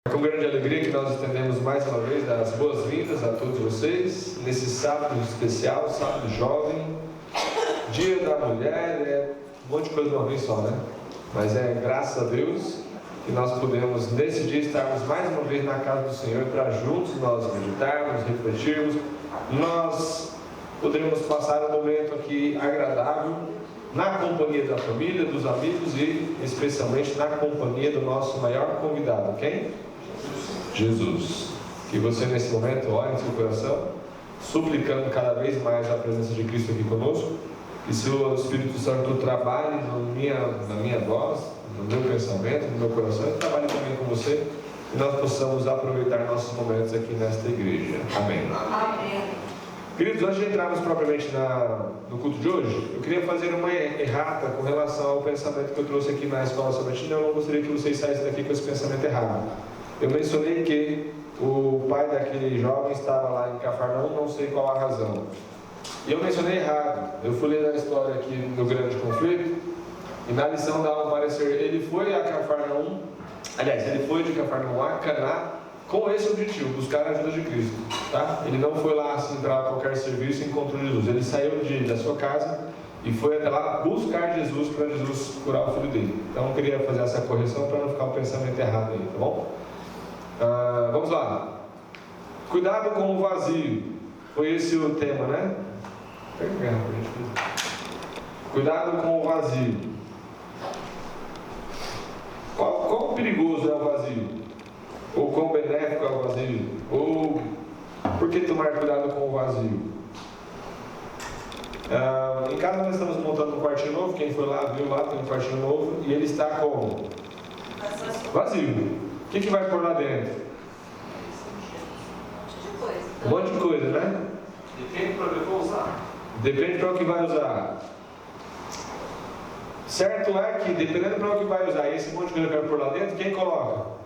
É com grande alegria que nós estendemos mais uma vez as boas-vindas a todos vocês nesse sábado especial, sábado jovem, dia da mulher, um monte de coisa de uma vez só, né? Mas graças a Deus que nós podemos nesse dia estarmos mais uma vez na casa do Senhor para juntos nós meditarmos, refletirmos, nós poderemos passar um momento aqui agradável na companhia da família, dos amigos e especialmente na companhia do nosso maior convidado, quem? Jesus. Que você nesse momento ore em seu coração, suplicando cada vez mais a presença de Cristo aqui conosco, que seu Espírito Santo trabalhe na minha voz, no meu pensamento, no meu coração, e trabalhe também com você, e nós possamos aproveitar nossos momentos aqui nesta igreja. Amém. Amém. Queridos, antes de entrarmos propriamente no culto de hoje, eu queria fazer uma errata com relação ao pensamento que eu trouxe aqui na escola sabatina. Eu não gostaria que vocês saíssem daqui com esse pensamento errado. Eu mencionei que o pai daquele jovem estava lá em Cafarnaum, não sei qual a razão. E eu mencionei errado. Eu fui ler a história aqui no grande conflito, e na lição dá um parecer, ele foi a Cafarnaum, aliás, ele foi de Cafarnaum a Caná, com esse objetivo, buscar a ajuda de Cristo, tá? Ele não foi lá assim para qualquer serviço e encontrou Jesus. Ele saiu da sua casa e foi até lá buscar Jesus para Jesus curar o filho dele. Então eu queria fazer essa correção para não ficar o pensamento errado aí, tá bom? Vamos lá. Cuidado com o vazio. Foi esse o tema, né? Cuidado com o vazio. Quão perigoso é o vazio? Ou quão benéfico é o vazio? Ou por que tomar cuidado com o vazio? Em casa nós estamos montando um quartinho novo. Quem foi lá, viu lá, tem um quartinho novo. E ele está como? Vazio. O que vai por lá dentro? Um monte de coisa, né? Depende para o que eu vou usar. Depende para o que vai usar. Certo é que, dependendo para o que vai usar, esse monte de coisa que vai por lá dentro, quem coloca?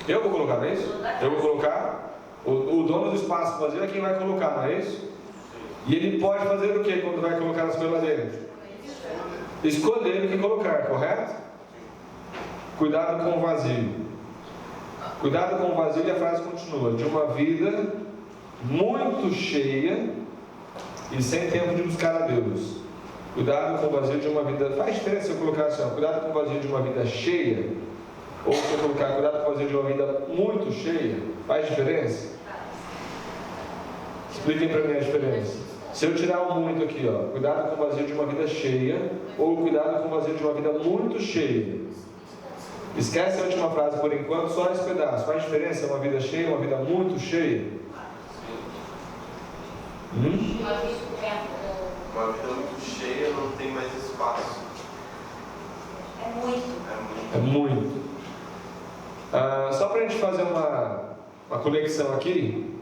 Eu vou colocar, não é isso? Eu vou colocar. O dono do espaço vazio é quem vai colocar, não é isso? E ele pode fazer o que quando vai colocar as coisas lá dentro? Escolher o que colocar, correto? Cuidado com o vazio. Cuidado com o vazio, e a frase continua: de uma vida muito cheia e sem tempo de buscar a Deus. Cuidado com o vazio de uma vida. Faz diferença se eu colocar assim, cuidado com o vazio de uma vida cheia, ou se eu colocar cuidado com o vazio de uma vida muito cheia. Faz diferença? Expliquem para mim a diferença. Se eu tirar o muito aqui, cuidado com o vazio de uma vida cheia, ou cuidado com o vazio de uma vida muito cheia. Esquece a última frase por enquanto, só esse pedaço. Faz diferença uma vida cheia, uma vida muito cheia? Uma vida muito cheia não tem mais espaço. É muito. Só para a gente fazer uma conexão aqui,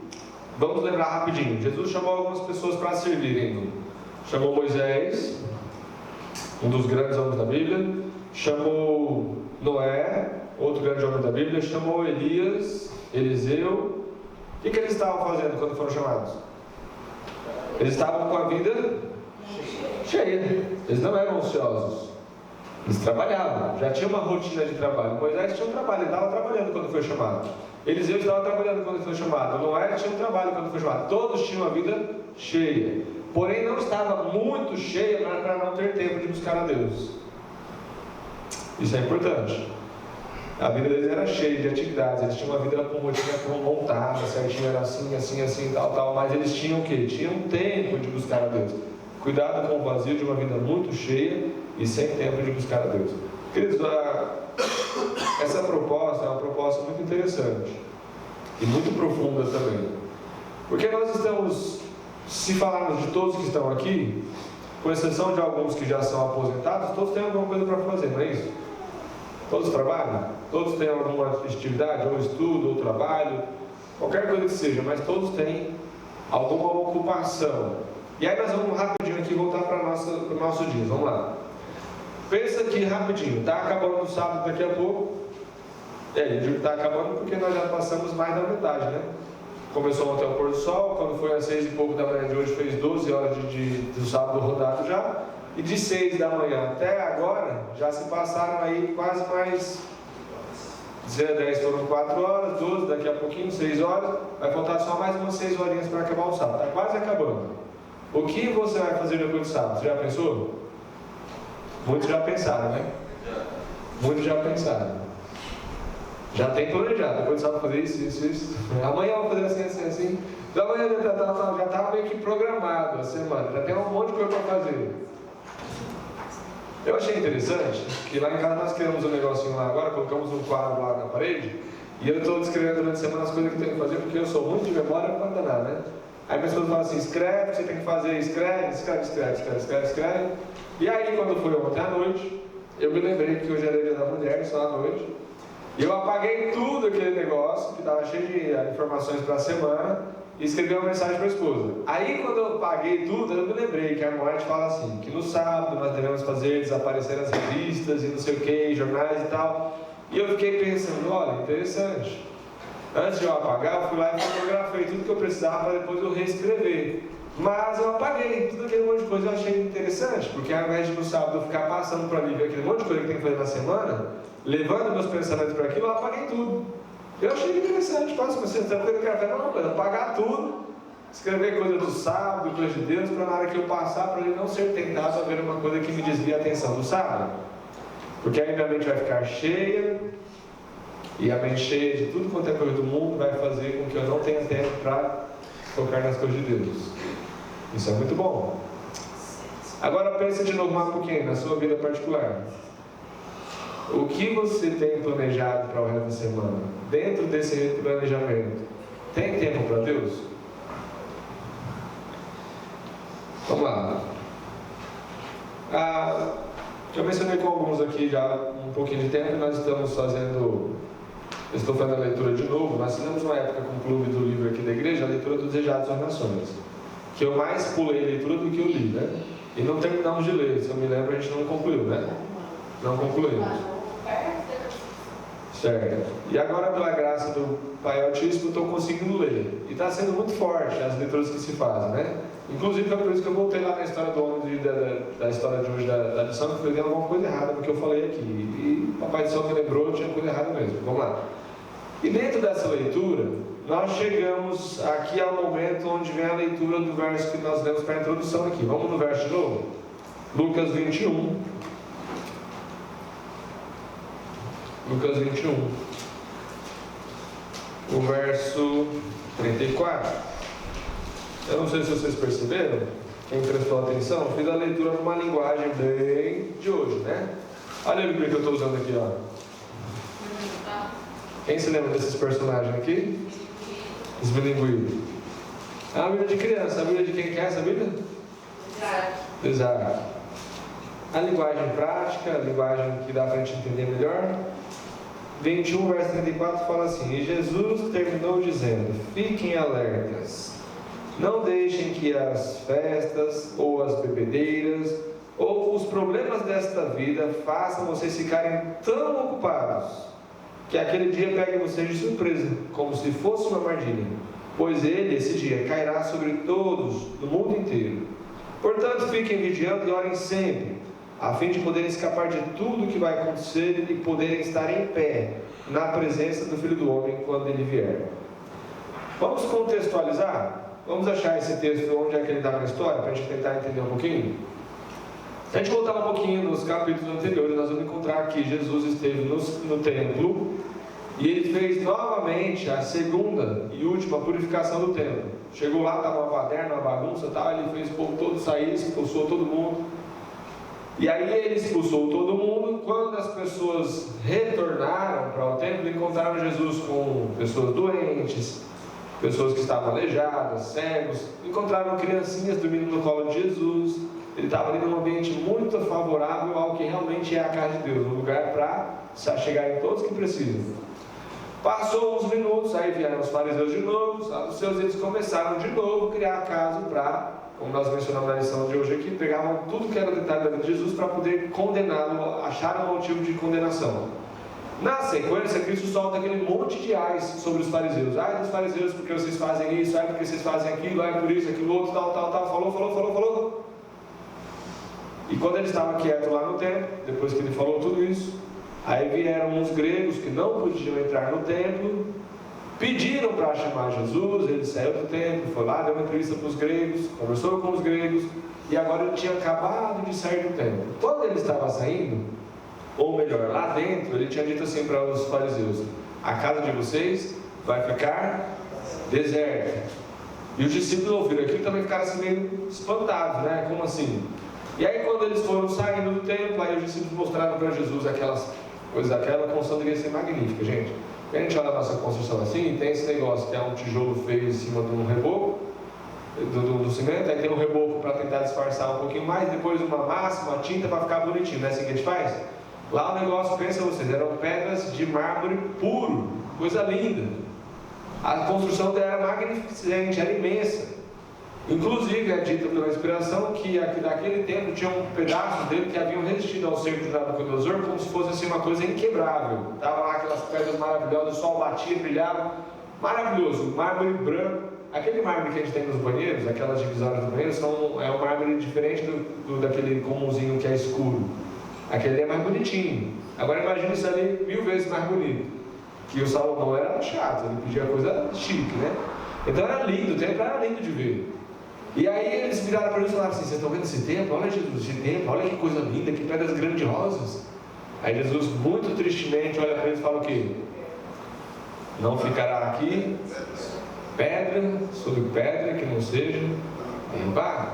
vamos lembrar rapidinho. Jesus chamou algumas pessoas para servirem. Chamou Moisés, um dos grandes homens da Bíblia. Chamou Noé, outro grande homem da Bíblia. Chamou Elias, Eliseu. O que eles estavam fazendo quando foram chamados? Eles estavam com a vida cheia. Eles não eram ociosos. Eles trabalhavam. Já tinha uma rotina de trabalho. Moisés tinha um trabalho, ele estava trabalhando quando foi chamado. Eliseu estava trabalhando quando foi chamado. Noé tinha um trabalho quando foi chamado. Todos tinham a vida cheia. Porém não estava muito cheia para não ter tempo de buscar a Deus. Isso é importante. A vida deles era cheia de atividades. Eles tinham uma vida com rotina montada, certinho, era assim, tal. Mas eles tinham o quê? Tinham tempo de buscar a Deus. Cuidado com o vazio de uma vida muito cheia e sem tempo de buscar a Deus. Queridos, essa proposta é uma proposta muito interessante e muito profunda também. Porque nós estamos, se falarmos de todos que estão aqui, com exceção de alguns que já são aposentados, todos têm alguma coisa para fazer, não é isso? Todos trabalham? Todos têm alguma atividade, ou estudo, ou trabalho, qualquer coisa que seja, mas todos têm alguma ocupação. E aí nós vamos rapidinho aqui voltar para o nosso dia, vamos lá. Pensa aqui rapidinho, está acabando o sábado daqui a pouco. Eu digo que está acabando porque nós já passamos mais da metade, né? Começou ontem ao pôr do sol, quando foi às 6 e pouco da manhã de hoje, fez 12 horas do sábado rodado já. E de 6 da manhã até agora, já se passaram aí quase mais 10 foram 4 horas, 12, daqui a pouquinho, 6 horas, vai faltar só mais umas 6 horinhas para acabar o sábado, está quase acabando. O que você vai fazer depois do sábado? Você já pensou? Muitos já pensaram, né? Muitos já pensaram. Já tem planejado, depois do sábado fazer isso. Amanhã eu vou fazer assim. Então amanhã já estava meio que programado a semana, já tem um monte de coisa para fazer. Eu achei interessante que lá em casa nós criamos um negocinho lá agora, colocamos um quadro lá na parede, e eu estou descrevendo durante a semana as coisas que eu tenho que fazer, porque eu sou muito de memória para danar, né? Aí as pessoas falam assim, escreve, você tem que fazer, escreve. E aí quando foi ontem à noite, eu me lembrei que hoje era dia da mulher, só à noite, e eu apaguei tudo aquele negócio, que estava cheio de informações para a semana, e escrevi uma mensagem para a esposa. Aí quando eu apaguei tudo, eu me lembrei que a Moed fala assim, que no sábado nós devemos fazer desaparecer as revistas e não sei o que, jornais e tal. E eu fiquei pensando, olha, interessante. Antes de eu apagar, eu fui lá e fotografei tudo que eu precisava para depois eu reescrever. Mas eu apaguei tudo aquele monte de coisa, eu achei interessante, porque ao invés de no sábado eu ficar passando para ali, ver aquele monte de coisa que tem que fazer na semana, levando meus pensamentos para aquilo, eu apaguei tudo. Eu achei interessante, mas eu quero fazer uma coisa, apagar tudo, escrever coisa do sábado, coisa de Deus, para na hora que eu passar, para ele não ser tentado a ver uma coisa que me desvia a atenção do sábado. Porque aí minha mente vai ficar cheia, e a mente cheia de tudo quanto é coisa do mundo vai fazer com que eu não tenha tempo para focar nas coisas de Deus. Isso é muito bom. Agora pense de novo mais um pouquinho na sua vida particular. O que você tem planejado para o resto da semana? Dentro desse planejamento, tem tempo para Deus? Vamos lá. Já mencionei com alguns aqui já um pouquinho de tempo. Nós estamos fazendo, estou fazendo a leitura de novo. Nós fizemos uma época com o clube do livro aqui da igreja, a leitura dos Desejados das Nações, que eu mais pulei leitura do que eu li, né? E não terminamos de ler, se eu me lembro, a gente não concluiu, né? Não concluímos. Certo. E agora, pela graça do Pai Altíssimo, estou conseguindo ler. E está sendo muito forte as leituras que se fazem, né? Inclusive, foi por isso que eu voltei lá na história do homem, da história de hoje da lição, que foi alguma coisa errada no que eu falei aqui. E o Papai do Céu me lembrou, tinha coisa errada mesmo. Vamos lá. E dentro dessa leitura, nós chegamos aqui ao momento onde vem a leitura do verso que nós lemos para a introdução aqui. Vamos no verso de novo? Lucas 21. Lucas 21, o verso 34. Eu não sei se vocês perceberam, quem prestou atenção, fiz a leitura numa linguagem bem de hoje, né? Olha a Bíblia que eu estou usando aqui, ó. Quem se lembra desses personagens aqui? Os bilíngues. É uma Bíblia de criança. A Bíblia de quem que é essa Bíblia? Exato. A linguagem prática, a linguagem que dá para a gente entender melhor. 21, verso 34 fala assim: E Jesus terminou dizendo: Fiquem alertas, não deixem que as festas, ou as bebedeiras, ou os problemas desta vida façam vocês ficarem tão ocupados, que aquele dia pegue vocês de surpresa, como se fosse uma armadilha, pois ele, esse dia, cairá sobre todos, no mundo inteiro. Portanto, fiquem vigiando e orem sempre, a fim de poderem escapar de tudo o que vai acontecer e poderem estar em pé na presença do Filho do Homem quando ele vier. Vamos contextualizar? Vamos achar esse texto onde é que ele está na história, para a gente tentar entender um pouquinho? Se a gente voltar um pouquinho nos capítulos anteriores, nós vamos encontrar que Jesus esteve no templo e ele fez novamente a segunda e última purificação do templo. Chegou lá, estava uma baderna, uma bagunça, ele fez o povo todo sair, expulsou todo mundo. E aí ele expulsou todo mundo. Quando as pessoas retornaram para o templo, encontraram Jesus com pessoas doentes, pessoas que estavam aleijadas, cegos. Encontraram criancinhas dormindo no colo de Jesus. Ele estava ali num ambiente muito favorável ao que realmente é a casa de Deus, um lugar para chegarem todos que precisam. Passou uns minutos, aí vieram os fariseus de novo, os saduceus, eles começaram de novo a criar caso para, como nós mencionamos na lição de hoje aqui, pegavam tudo que era detalhe da vida de Jesus para poder condená-lo, achar um motivo de condenação. Na sequência, Cristo solta aquele monte de ais sobre os fariseus. Ai dos fariseus, porque vocês fazem isso, ai porque vocês fazem aquilo, ai por isso, aquilo outro, tal, falou. E quando ele estava quieto lá no templo, depois que ele falou tudo isso, Aí vieram uns gregos que não podiam entrar no templo, pediram para chamar Jesus, ele saiu do templo, foi lá, deu uma entrevista para os gregos, conversou com os gregos, e agora ele tinha acabado de sair do templo. Quando ele estava saindo, ou melhor, lá dentro, ele tinha dito assim para os fariseus: a casa de vocês vai ficar deserta. E os discípulos ouviram aquilo e também ficaram assim meio espantados, né? Como assim? E aí quando eles foram saindo do templo, aí os discípulos mostraram para Jesus aquelas coisas, aquela construção devia ser magnífica, gente. A gente olha a nossa construção assim, tem esse negócio que é um tijolo feio em cima de um reboco, do cimento, aí tem um reboco para tentar disfarçar um pouquinho mais, depois uma massa, uma tinta para ficar bonitinho, não é assim que a gente faz? Lá o negócio, pensa vocês, eram pedras de mármore puro, coisa linda. A construção dela era magnificente, era imensa. Inclusive é dito pela inspiração que daquele tempo tinha um pedaço dele que haviam resistido ao cerco de Nabucodonosor como se fosse assim, uma coisa inquebrável. Estava lá aquelas pedras maravilhosas, o sol batia, brilhava, maravilhoso, mármore branco. Aquele mármore que a gente tem nos banheiros, aquelas divisórias do banheiro, é um mármore diferente daquele comumzinho que é escuro. Aquele é mais bonitinho. Agora imagina isso ali 1000 vezes mais bonito. Que o Salomão era chato, ele pedia coisa chique, né? Então era lindo, o templo era lindo de ver. E aí eles viraram para eles e falaram assim: vocês estão vendo esse templo? Olha Jesus, esse templo, olha que coisa linda, que pedras grandiosas. Aí Jesus, muito tristemente, olha para eles e fala o quê? Não ficará aqui pedra sobre pedra que não seja derrubada.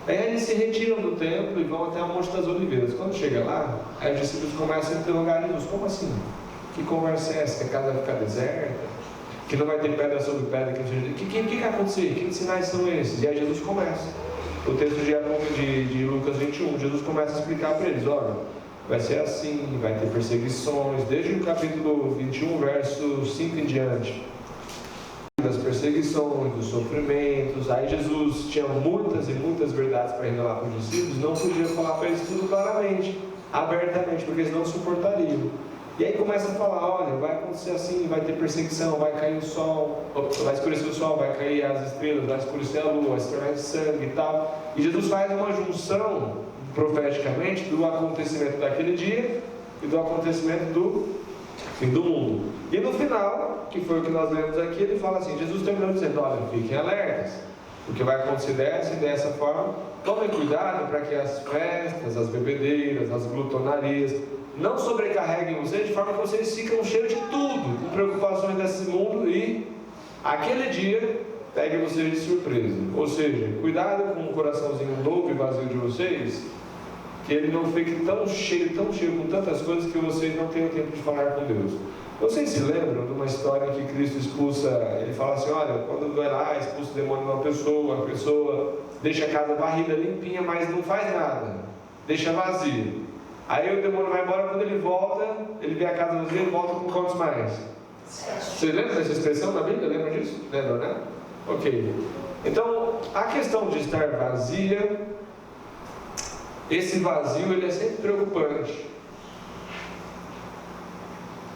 Aí eles se retiram do templo e vão até o Monte das Oliveiras. Quando chega lá, aí os discípulos começam a interrogar Jesus: como assim? Que conversa é essa? Que a casa vai ficar deserta? Que não vai ter pedra sobre pedra? O que vai acontecer? Que sinais são esses? E aí Jesus começa. O texto de Lucas 21, Jesus começa a explicar para eles: olha, vai ser assim, vai ter perseguições, desde o capítulo 21, verso 5 em diante. Das perseguições, dos sofrimentos. Aí Jesus tinha muitas e muitas verdades para revelar para os discípulos, não podia falar para eles tudo claramente, abertamente, porque eles não suportariam. E aí começa a falar: olha, vai acontecer assim, vai ter perseguição, vai cair o sol, vai escurecer o sol, vai cair as estrelas, vai escurecer a lua, vai se tornar de sangue e tal. E Jesus faz uma junção profeticamente do acontecimento daquele dia e do acontecimento do fim do mundo. E no final, que foi o que nós lemos aqui, ele fala assim: Jesus terminou dizendo: olha, fiquem alertas, porque vai acontecer dessa e dessa forma. Tomem cuidado para que as festas, as bebedeiras, as glutonarias não sobrecarreguem vocês, de forma que vocês ficam cheios de tudo, com preocupações desse mundo, e aquele dia pegue vocês de surpresa. Ou seja, cuidado com o coraçãozinho novo e vazio de vocês, que ele não fique tão cheio com tantas coisas que vocês não tenham tempo de falar com Deus. Vocês se lembram de uma história em que Cristo expulsa, ele fala assim: olha, quando vai lá, expulsa o demônio de uma pessoa, a pessoa deixa a casa varrida, limpinha, mas não faz nada, deixa vazia. Aí o demônio vai embora, quando ele volta, ele vê a casa vazia, ele volta com quantos mais? Vocês lembram dessa expressão na Bíblia? Lembra disso? Lembra, né? Ok. Então, a questão de estar vazia, esse vazio, ele é sempre preocupante.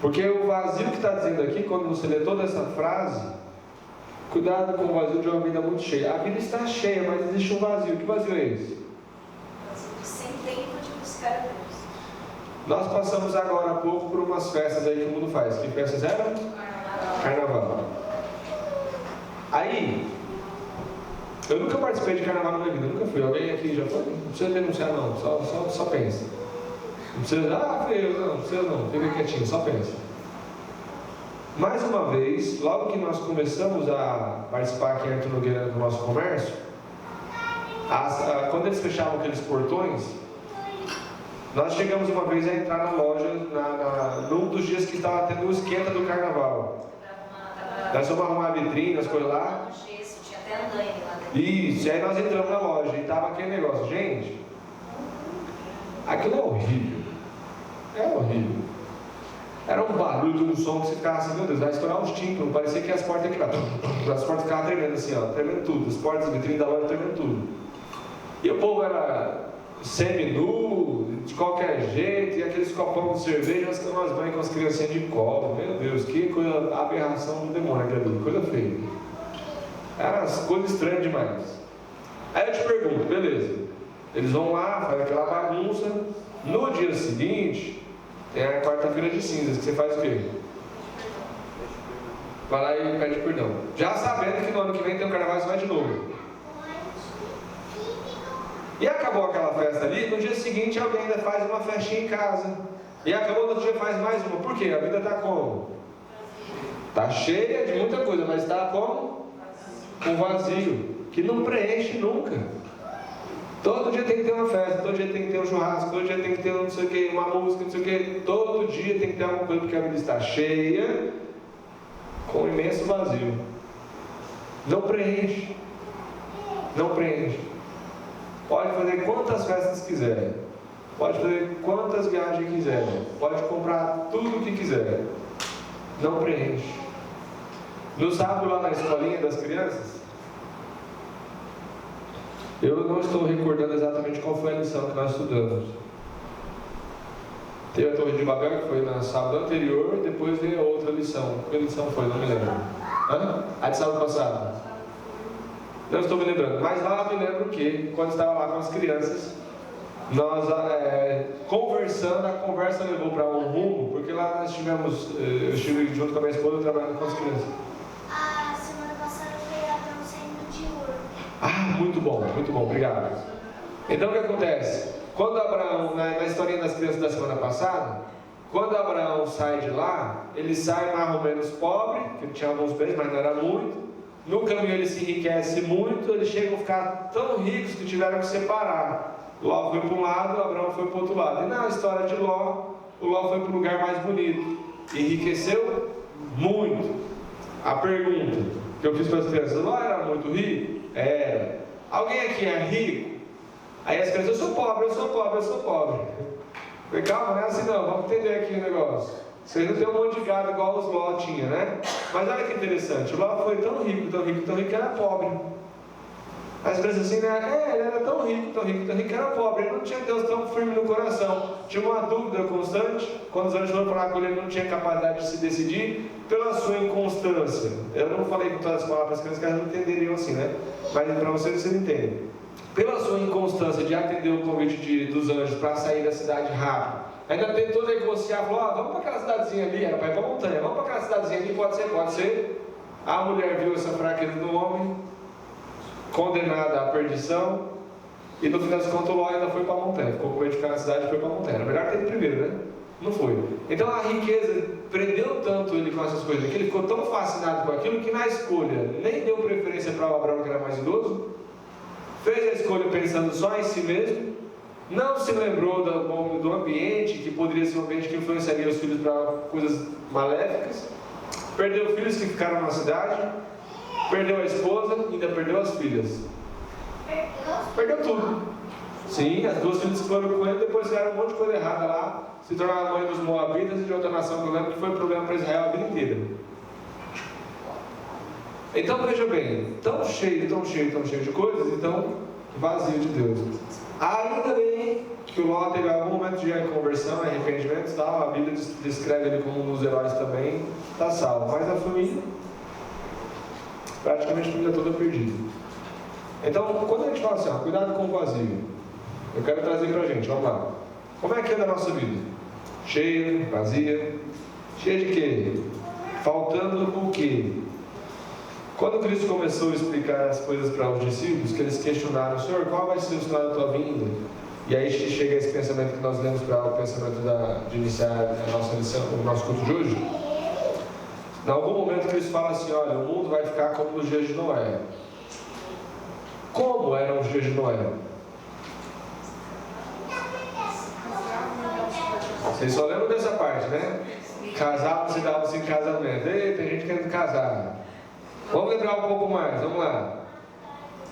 Porque o vazio que está dizendo aqui, quando você lê toda essa frase, cuidado com o vazio de uma vida muito cheia. A vida está cheia, mas existe um vazio. Que vazio é esse? Sem tempo de buscar a Deus. Nós passamos agora há pouco por umas festas aí que o mundo faz. Que festas eram? Carnaval. Aí, eu nunca participei de carnaval na minha vida, nunca fui. Alguém aqui já foi? Não precisa denunciar não, só pensa. Não precisa, não precisa não, fica quietinho, só pensa. Mais uma vez, logo que nós começamos a participar aqui em Arthur Nogueira do nosso comércio, quando eles fechavam aqueles portões, nós chegamos uma vez a entrar na loja num dos dias que estava tendo o esquenta do carnaval. Nós fomos arrumar a vitrine, as coisas lá. Tinha até andaime lá dentro. Isso, e aí nós entramos na loja e estava aquele negócio. Gente, aquilo é horrível. É horrível. Era um barulho, um som que você ficava assim: meu Deus, vai estourar uns tímpanos. Parecia que as portas aqui, as portas ficavam tremendo assim, ó, tremendo tudo. As portas, a vitrine da loja tremendo tudo. E o povo era semi-nu, de qualquer jeito, e aqueles copão de cerveja, umas mães com as criancinhas de colo. Meu Deus, que coisa, aberração do demônio aquilo, coisa feia. Eram as coisas estranhas demais. Aí eu te pergunto: beleza, eles vão lá, fazem aquela bagunça. No dia seguinte, Tem a quarta-feira de cinzas, que você faz o quê? Vai lá e pede perdão. Já sabendo que no ano que vem tem um carnaval e você vai de novo. E acabou aquela festa ali, no dia seguinte alguém ainda faz uma festinha em casa. E acabou, no outro dia faz mais uma. Por quê? A vida está como? Está cheia de muita coisa, mas está como? Com vazio, que não preenche nunca. Todo dia tem que ter uma festa, todo dia tem que ter um churrasco, todo dia tem que ter um não sei o que, uma música, não sei o que. Todo dia tem que ter alguma coisa, porque a vida está cheia, com um imenso vazio. Não preenche. Não preenche. Pode fazer quantas festas quiser. Pode fazer quantas viagens quiser. Pode comprar tudo o que quiser. Não preenche. No sábado lá na escolinha das crianças, eu não estou recordando exatamente qual foi a lição que nós estudamos. Teve a Torre de Babel, que foi no sábado anterior, depois veio a outra lição. Que lição foi? Não me lembro. A de sábado passado? Não estou me lembrando. Mas lá eu me lembro que, quando estava lá com as crianças, nós conversando, a conversa levou para um rumo, porque lá nós tivemos, eu estive junto com a minha esposa trabalhando com as crianças. A semana passada foi Abraão saindo de Ur. Muito bom, obrigado. Então o que acontece? Quando Abraão, na historinha das crianças da semana passada, quando Abraão sai de lá, ele sai mais ou menos pobre, que tinha alguns bens, mas não era muito. No caminho ele se enriquece muito, eles chegam a ficar tão ricos que tiveram que separar. Ló foi para um lado, Abraão foi para o outro lado. E na história de Ló, o Ló foi para o lugar mais bonito. Enriqueceu muito. A pergunta que eu fiz para as crianças: Ló era muito rico? Era. Alguém aqui é rico? Aí as crianças: eu sou pobre. Falei: calma, não é assim não, vamos entender aqui o negócio. Vocês não tem um monte de gado igual os Ló tinha, né? Mas olha que interessante, o Ló foi tão rico que era pobre. As crianças assim, né? Ele era tão rico que era pobre. Ele não tinha Deus tão firme no coração. Tinha uma dúvida constante. Quando os anjos foram falar com ele, ele não tinha capacidade de se decidir pela sua inconstância. Eu não falei com todas as palavras para as crianças, que elas não entenderiam assim, né? Mas para vocês entendem. Pela sua inconstância de atender o convite dos anjos para sair da cidade rápido, ainda tentou negociar, falou: vamos para aquela cidadezinha ali, era para ir para a montanha, vamos para aquela cidadezinha ali, pode ser. A mulher viu essa fraqueza do homem, condenada à perdição, e no final das contas o Ló ainda foi para a montanha, ficou com medo de ficar na cidade e foi para a montanha. Era melhor ter ido primeiro, né? Não foi. Então a riqueza prendeu tanto ele com essas coisas, que ele ficou tão fascinado com aquilo, que na escolha nem deu preferência para o Abraão, que era mais idoso, fez a escolha pensando só em si mesmo, não se lembrou do ambiente, que poderia ser um ambiente que influenciaria os filhos para coisas maléficas, perdeu filhos que ficaram na cidade, perdeu a esposa, ainda perdeu as filhas. Perdeu tudo. Sim, as duas filhas que foram com ele, depois fizeram um monte de coisa errada lá, se tornaram mãe dos Moabitas e de outra nação que eu lembro que foi problema para Israel a vida inteira. Então veja bem, tão cheio de coisas, e tão vazio de Deus. Ainda bem que o Ló teve algum momento de conversão, arrependimento, tal. A Bíblia descreve ele como um dos heróis também, está salvo. Mas a família, praticamente a família toda perdida. Então, quando a gente fala assim, cuidado com o vazio, eu quero trazer pra gente, vamos lá. Como é que é na nossa vida? Cheia, vazia, cheia de quê? Faltando o quê? Quando Cristo começou a explicar as coisas para os discípulos, que eles questionaram: Senhor, qual vai ser o sinal da tua vinda? E aí chega esse pensamento que nós lemos para o pensamento de iniciar a nossa lição, o nosso culto de hoje. Em algum momento Cristo fala assim: olha, o mundo vai ficar como nos dias de Noé. Como eram os dias de Noé? Vocês só lembram dessa parte, né? Casavam-se e davam-se em casamento. Ei, tem gente querendo casar. Vamos lembrar um pouco mais, vamos lá.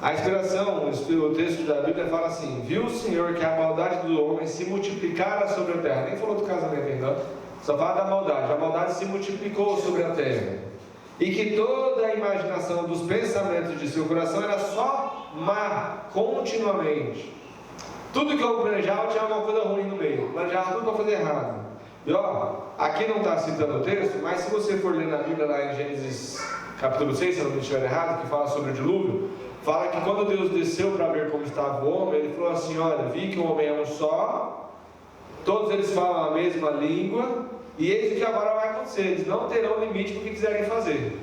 A inspiração, o texto da Bíblia fala assim: viu o Senhor que a maldade do homem se multiplicara sobre a terra. Nem falou do casamento ainda, só fala da maldade. A maldade se multiplicou sobre a terra, e que toda a imaginação dos pensamentos de seu coração era só má, continuamente. Tudo que eu planejava tinha alguma coisa ruim no meio, planejava tudo para fazer errado. E aqui não está citando o texto, mas se você for ler na Bíblia lá em Gênesis capítulo 6, se eu não estiver errado, que fala sobre o dilúvio, fala que quando Deus desceu para ver como estava o homem, ele falou assim: olha, vi que o homem é um só, todos eles falam a mesma língua, e eis o que agora vai acontecer: eles não terão limite para o que quiserem fazer.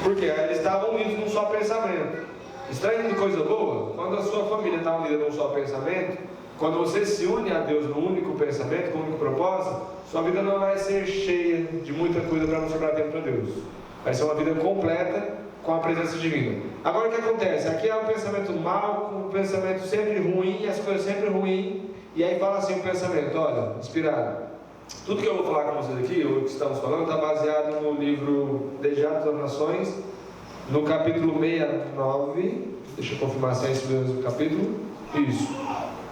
Por quê? Eles estavam unidos num só pensamento. Estranho de coisa boa? Quando a sua família está unida num só pensamento, quando você se une a Deus num único pensamento, com um único propósito, sua vida não vai ser cheia de muita coisa para não sobrar tempo para Deus. Vai ser uma vida completa com a presença divina. Agora o que acontece? Aqui é um pensamento mau, um pensamento sempre ruim, as coisas sempre ruins. E aí fala assim o pensamento: olha, inspirado, tudo que eu vou falar com vocês aqui, o que estamos falando, está baseado no livro Desejados das Nações, no capítulo 69. Deixa eu confirmar se é esse mesmo capítulo. Isso.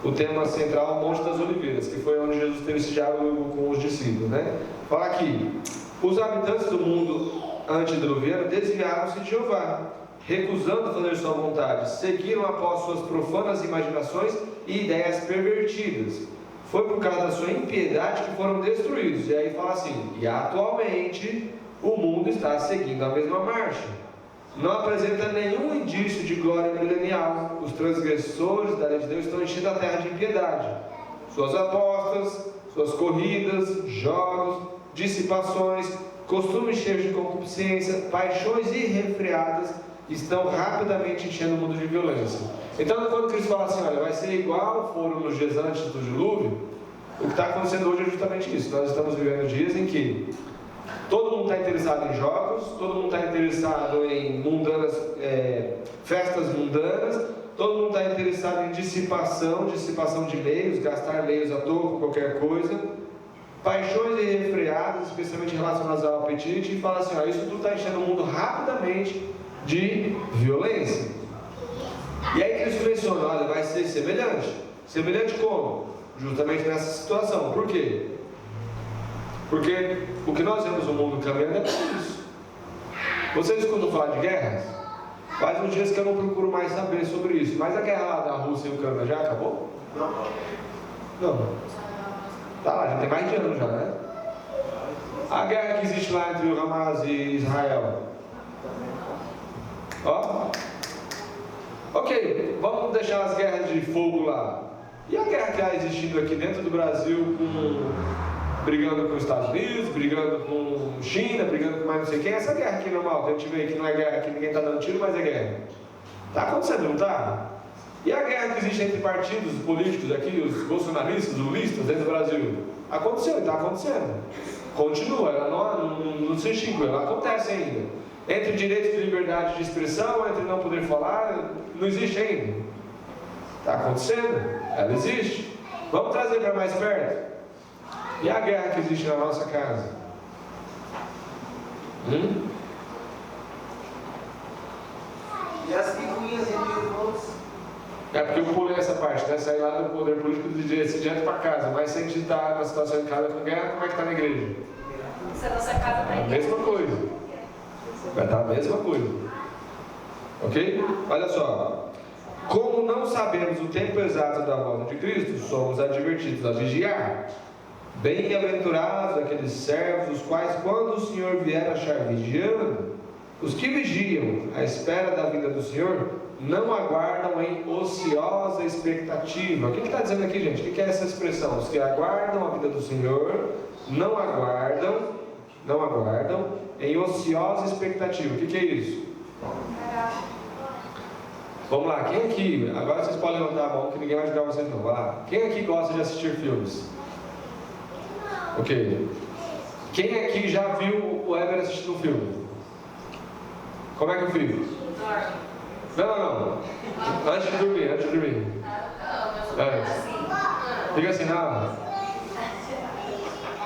O tema central, o Monte das Oliveiras, que foi onde Jesus teve esse diálogo com os discípulos, né? Fala aqui: os habitantes do mundo antediluviano desviaram-se de Jeová, recusando fazer sua vontade, seguiram após suas profanas imaginações e ideias pervertidas. Foi por causa da sua impiedade que foram destruídos. E aí fala assim: e atualmente o mundo está seguindo a mesma marcha. Não apresenta nenhum indício de glória milenial. Os transgressores da lei de Deus estão enchendo a terra de impiedade. Suas apostas, suas corridas, jogos, dissipações, costumes cheios de concupiscência, paixões irrefreadas estão rapidamente enchendo o mundo de violência. Então, quando Cristo fala assim: olha, vai ser igual foram nos dias antes do dilúvio, o que está acontecendo hoje é justamente isso. Nós estamos vivendo dias em que todo mundo está interessado em jogos, todo mundo está interessado em mundanas, festas mundanas, todo mundo está interessado em dissipação de meios, gastar meios à toa com qualquer coisa, paixões irrefreadas, especialmente relacionadas ao apetite, e fala assim: ó, isso tudo está enchendo o mundo rapidamente de violência. E aí Cristo menciona: olha, vai ser semelhante. Semelhante como? Justamente nessa situação. Por quê? Porque o que nós vemos no mundo caminhando é por isso. Vocês escutam falar de guerras? Faz uns dias que eu não procuro mais saber sobre isso. Mas a guerra lá da Rússia e Ucrânia já acabou? Não. Tá lá, já tem mais de ano já, né? A guerra que existe lá entre o Hamas e Israel. Ó. Ok, vamos deixar as guerras de fogo lá. E a guerra que está existindo aqui dentro do Brasil, brigando com os Estados Unidos, brigando com China, brigando com mais não sei quem? Essa guerra aqui normal, que a gente vê que não é guerra, que ninguém está dando tiro, mas é guerra. Está acontecendo, não está? E a guerra que existe entre partidos políticos aqui, os bolsonaristas, os lulistas dentro do Brasil? Aconteceu e está acontecendo. Continua, ela não se extinguiu, ela acontece ainda. Entre direito de liberdade de expressão, entre não poder falar, não existe ainda. Está acontecendo, ela existe. Vamos trazer para mais perto. E a guerra que existe na nossa casa? E as picuinhas entre irmãos? É porque eu pulei essa parte, né? Sair lá do poder político e direto para casa. Mas se a gente está na situação de casa com guerra, como é que está na igreja? Se a nossa casa vai A mesma coisa. Vai estar a mesma coisa. Ok? Olha só. Como não sabemos o tempo exato da volta de Cristo, somos advertidos a vigiar. Bem-aventurados aqueles servos, os quais, quando o Senhor vier achar vigiando, os que vigiam à espera da vinda do Senhor, não aguardam em ociosa expectativa. O que está dizendo aqui, gente? O que é essa expressão? Os que aguardam a vinda do Senhor, não aguardam em ociosa expectativa. O que é isso? Vamos lá, quem aqui, agora vocês podem levantar a mão que ninguém vai ajudar vocês não, vai lá. Quem aqui gosta de assistir filmes? Ok. Quem aqui já viu o Ever assistindo um filme? Como é que eu fico? Não. Antes de dormir. Antes. Fica assim, não.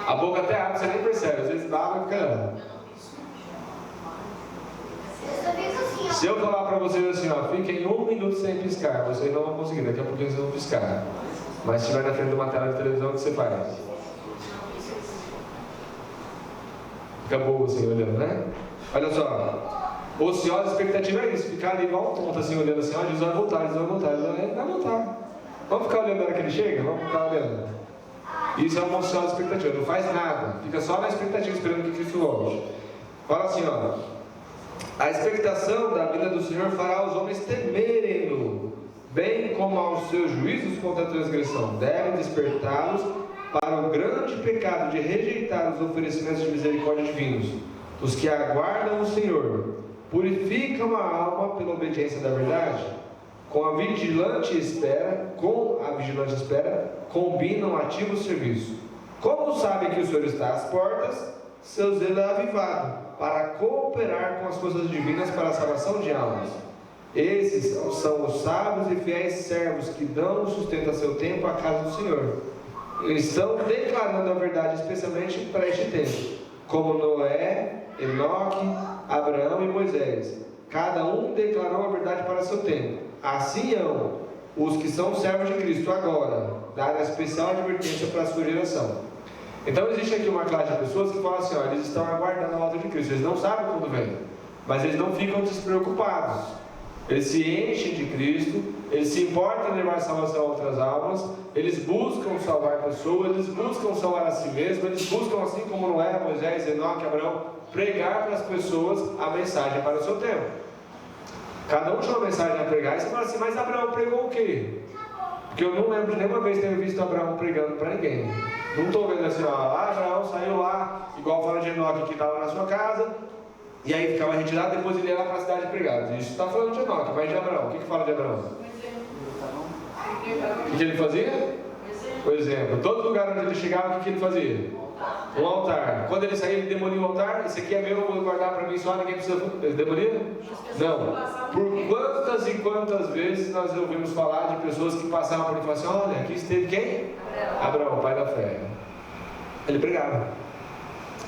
A boca até abre, você nem percebe, às vezes dá água e fica. Se eu falar para vocês assim, ó, fiquem 1 minuto sem piscar, vocês não vão conseguir, daqui a pouquinho vocês vão piscar. Mas se estiver na frente de uma tela de televisão, o que você faz? Fica boa assim, olhando, né? Olha só, ociosa expectativa é isso, ficar ali igual um tonto assim, olhando assim, ó, Jesus vai voltar, vai voltar. Vamos ficar olhando na hora que ele chega? Vamos ficar olhando. Isso é uma ociosa expectativa, não faz nada, fica só na expectativa, esperando que Cristo volte. Fala assim, ó. A expectação da vinda do Senhor fará os homens temerem-no, bem como aos seus juízos contra a transgressão. Devem despertá-los para o grande pecado de rejeitar os oferecimentos de misericórdia divinos, dos que aguardam o Senhor, purificam a alma pela obediência da verdade, com a vigilante espera, combinam ativo serviço. Como sabem que o Senhor está às portas, seu zelo é avivado, para cooperar com as forças divinas para a salvação de almas. Esses são os sábios e fiéis servos que dão o sustento a seu tempo à casa do Senhor. Estão declarando a verdade especialmente para este tempo, como Noé, Enoque, Abraão e Moisés. Cada um declarou a verdade para seu tempo. Assim hão os que são servos de Cristo agora, dar a especial advertência para a sua geração. Então existe aqui uma classe de pessoas que falam assim, ó, eles estão aguardando a volta de Cristo, eles não sabem quando vem, mas eles não ficam despreocupados. Eles se enchem de Cristo, eles se importam em levar salvação a outras almas, eles buscam salvar pessoas, eles buscam salvar a si mesmos, eles buscam, assim como Noé, Moisés, Enoque, Abraão, pregar para as pessoas a mensagem para o seu tempo. Cada um tinha uma mensagem a pregar, e você fala assim, mas Abraão pregou o quê? Porque eu não lembro de nenhuma vez ter visto Abraão pregando para ninguém. Não estou vendo assim, ó, Abraão saiu lá, igual fala de Enoque que estava na sua casa, e aí ficava retirado, depois ele ia lá para a cidade pregar. Isso está falando de Enoque, mas de Abraão, o que fala de Abraão? O que ele fazia? Por exemplo, todo lugar onde ele chegava, o que ele fazia? Um altar. Quando ele saía, ele demolia o altar. Esse aqui é meu, eu vou guardar para mim só, ninguém precisa. Ele demolia? Não. Por quantas e quantas vezes nós ouvimos falar de pessoas que passavam por ele e falavam assim, olha, aqui esteve quem? Abraão, pai da fé. Ele pregava.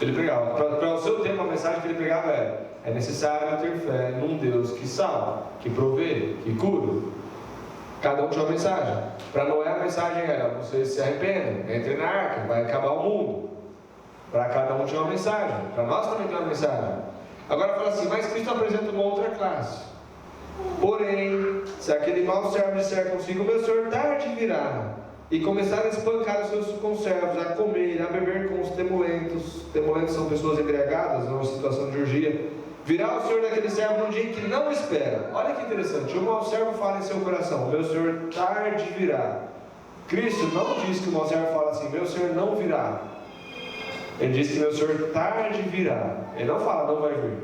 Ele pregava. Para o seu tempo, a mensagem que ele pregava é necessário ter fé num Deus que salva, que provê, que cura. Cada um tinha uma mensagem. Para Noé a mensagem era, vocês se arrependem, entrem na arca, vai acabar o mundo. Para cada um tinha uma mensagem. Para nós também tem uma mensagem. Agora fala assim, mas Cristo apresenta uma outra classe. Porém, se aquele mau servo disser consigo, meu Senhor tarde virá, e começar a espancar os seus conservos, a comer, a beber com os temulentos. Temulentos são pessoas embriagadas, numa situação de orgia. Virá o Senhor daquele servo num dia em que não espera. Olha que interessante, o mau servo fala em seu coração, meu Senhor tarde virá. Cristo não diz que o mau servo fala assim, meu Senhor não virá. Ele diz que meu Senhor tarde virá. Ele não fala, não vai vir.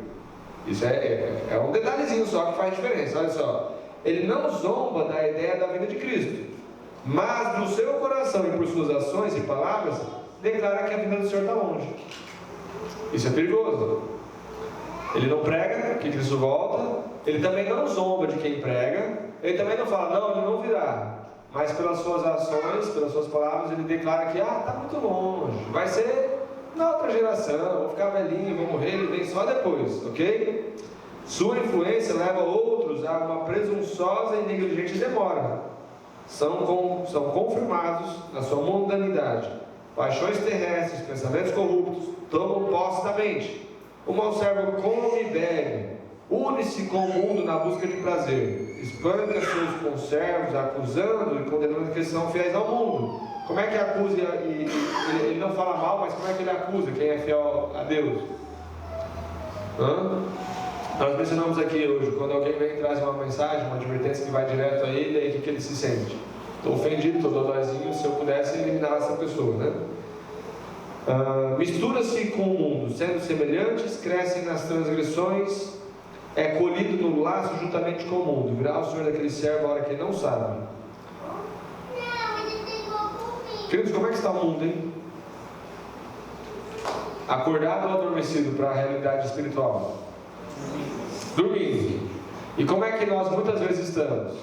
Isso é um detalhezinho só que faz diferença. Olha só, ele não zomba da ideia da vinda de Cristo, mas no seu coração e por suas ações e palavras, declara que a vinda do Senhor está longe. Isso é perigoso. Ele não prega que Cristo volta, ele também não zomba de quem prega, ele também não fala, não, ele não virá, mas pelas suas ações, pelas suas palavras, ele declara que, está muito longe, vai ser na outra geração, vou ficar velhinho, vou morrer, ele vem só depois, ok? Sua influência leva outros a uma presunçosa e negligente demora. São confirmados na sua mundanidade. Paixões terrestres, pensamentos corruptos, tomam posse da mente. O mau servo come e bebe, une-se com o mundo na busca de prazer, espanca seus conservos, acusando e condenando que são fiéis ao mundo. Como é que acusa? Ele não fala mal, mas como é que ele acusa quem é fiel a Deus? Nós mencionamos aqui hoje, quando alguém vem e traz uma mensagem, uma advertência que vai direto a ele, aí o que ele se sente? Estou ofendido, estou dodóizinho, se eu pudesse eliminar essa pessoa, né? Mistura-se com o mundo, sendo semelhantes, crescem nas transgressões, é colhido no laço juntamente com o mundo. Virá o Senhor daquele servo a hora que ele não sabe. Queridos, como é que está o mundo, hein? Acordado ou adormecido para a realidade espiritual? Dormindo. E como é que nós muitas vezes estamos?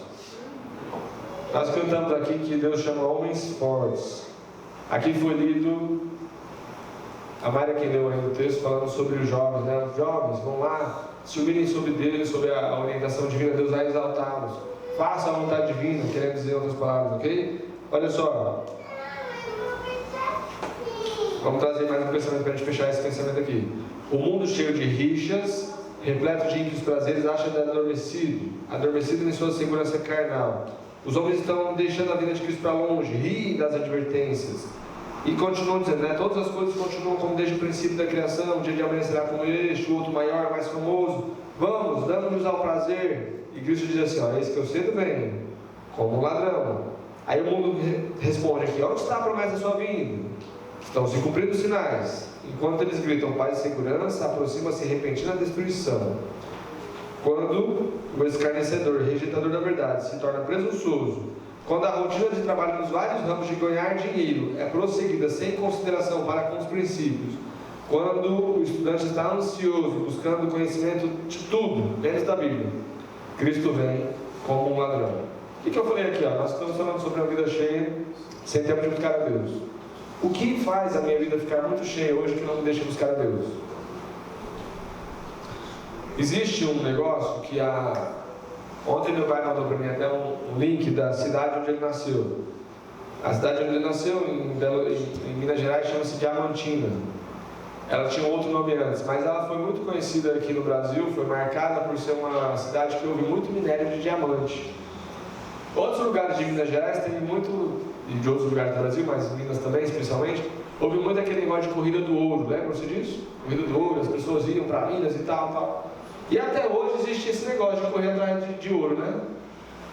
Nós cantamos aqui que Deus chama homens fortes. Aqui foi lido, a Maria que leu aí o texto falando sobre os jovens, né? Os jovens vão lá, se humilhem sobre Deus, sobre a orientação divina, Deus vai exaltá-los. Faça a vontade divina, querendo dizer outras palavras, ok? Olha só. Vamos trazer mais um pensamento para a gente fechar esse pensamento aqui. O mundo cheio de rixas, repleto de ímpios prazeres, acha adormecido em sua segurança carnal. Os homens estão deixando a vida de Cristo para longe, riem das advertências. E continuam dizendo, né? Todas as coisas continuam como desde o princípio da criação. Um dia de amanhã será como este, o outro maior, mais famoso. Vamos, damos-nos ao prazer. E Cristo diz assim, eis que eu cedo venho, como um ladrão. Aí o mundo responde aqui: onde está a promessa da sua vinda? Estão se cumprindo os sinais. Enquanto eles gritam paz e segurança, aproxima-se repentina destruição. Quando o escarnecedor, rejeitador da verdade, se torna presunçoso, quando a rotina de trabalho nos vários ramos de ganhar dinheiro é prosseguida sem consideração para com os princípios, quando o estudante está ansioso, buscando conhecimento de tudo, menos da Bíblia, Cristo vem como um ladrão. O que eu falei aqui? Nós estamos falando sobre uma vida cheia, sem tempo de buscar a Deus. O que faz a minha vida ficar muito cheia hoje que não me deixa buscar a Deus? Existe um negócio que ontem meu pai mandou para mim até um link da cidade onde ele nasceu. A cidade onde ele nasceu, em Minas Gerais, chama-se Diamantina. Ela tinha um outro nome antes, mas ela foi muito conhecida aqui no Brasil, foi marcada por ser uma cidade que houve muito minério de diamante. Outros lugares de Minas Gerais tem muito, e de outros lugares do Brasil, mas Minas também especialmente, houve muito aquele negócio de corrida do ouro, lembram-se disso? Corrida do ouro, as pessoas iam para Minas e tal. E até hoje existe esse negócio de correr atrás de ouro, né?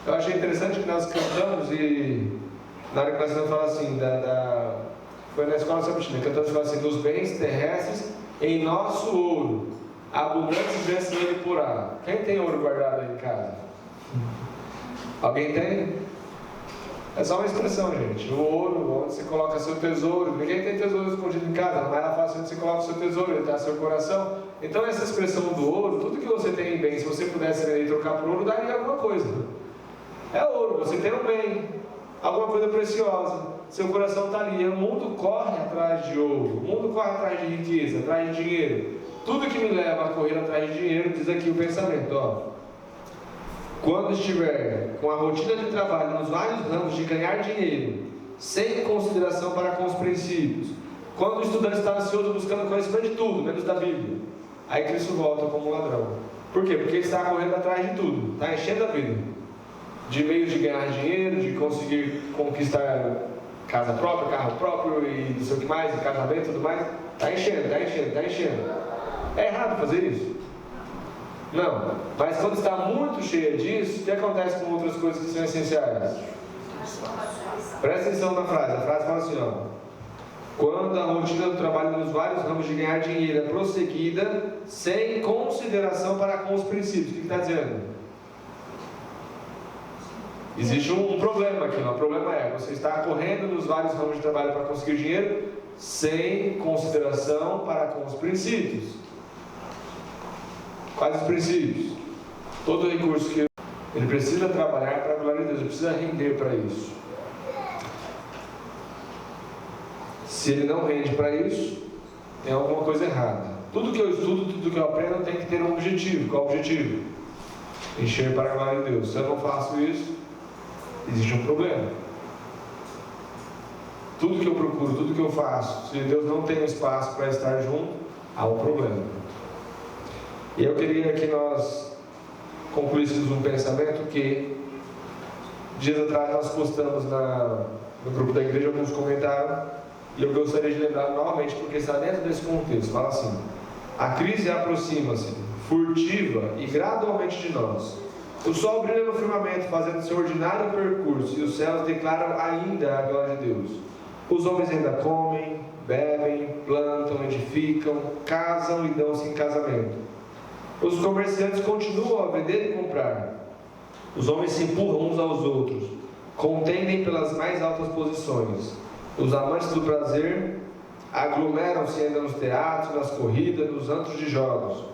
Eu achei interessante que nós cantamos e na hora que nós cantamos, fala assim, foi na escola sabatina, cantamos e fala assim: nos bens terrestres, em nosso ouro, abundantes bênçãos nele porá. Quem tem ouro guardado aí em casa? Alguém tem? É só uma expressão, gente. O ouro, onde você coloca seu tesouro. Ninguém tem tesouro escondido em casa, mas ela fala assim: onde você coloca seu tesouro, ele está no seu coração. Então essa expressão do ouro, tudo que você tem em bem, se você pudesse trocar por ouro, daria alguma coisa. É ouro, você tem um bem, alguma coisa preciosa, seu coração está ali. O mundo corre atrás de ouro, o mundo corre atrás de riqueza, atrás de dinheiro. Tudo que me leva a correr atrás de dinheiro, diz aqui o pensamento, quando estiver com a rotina de trabalho nos vários ramos de ganhar dinheiro, sem consideração para com os princípios, quando o estudante está ansioso buscando conhecimento de tudo, menos da Bíblia, aí Cristo volta como um ladrão. Por quê? Porque ele está correndo atrás de tudo, está enchendo a vida de meios de ganhar dinheiro, de conseguir conquistar casa própria, carro próprio e não sei o que mais, e casamento e tudo mais. Está enchendo. É errado fazer isso? Não, mas quando está muito cheia disso, o que acontece com outras coisas que são essenciais? Presta atenção na frase, a frase fala assim, quando a rotina do trabalho nos vários ramos de ganhar dinheiro é prosseguida sem consideração para com os princípios. O que está dizendo? Existe um problema aqui, o problema é, você está correndo nos vários ramos de trabalho para conseguir dinheiro sem consideração para com os princípios. Quais os princípios? Todo recurso que ele precisa trabalhar para a glória de Deus, ele precisa render para isso. Se ele não rende para isso, tem alguma coisa errada. Tudo que eu estudo, tudo que eu aprendo tem que ter um objetivo. Qual o objetivo? Encher para a glória de Deus. Se eu não faço isso, existe um problema. Tudo que eu procuro, tudo que eu faço, se Deus não tem espaço para estar junto, há um problema. E eu queria que nós concluíssemos um pensamento que dias atrás nós postamos no grupo da igreja, alguns comentaram, e eu gostaria de lembrar novamente, porque está dentro desse contexto. Fala assim: a crise aproxima-se, furtiva e gradualmente de nós. O sol brilha no firmamento, fazendo seu ordinário percurso, e os céus declaram ainda a glória de Deus. Os homens ainda comem, bebem, plantam, edificam, casam e dão-se em casamento. Os comerciantes continuam a vender e comprar. Os homens se empurram uns aos outros, contendem pelas mais altas posições. Os amantes do prazer aglomeram-se ainda nos teatros, nas corridas, nos antros de jogos.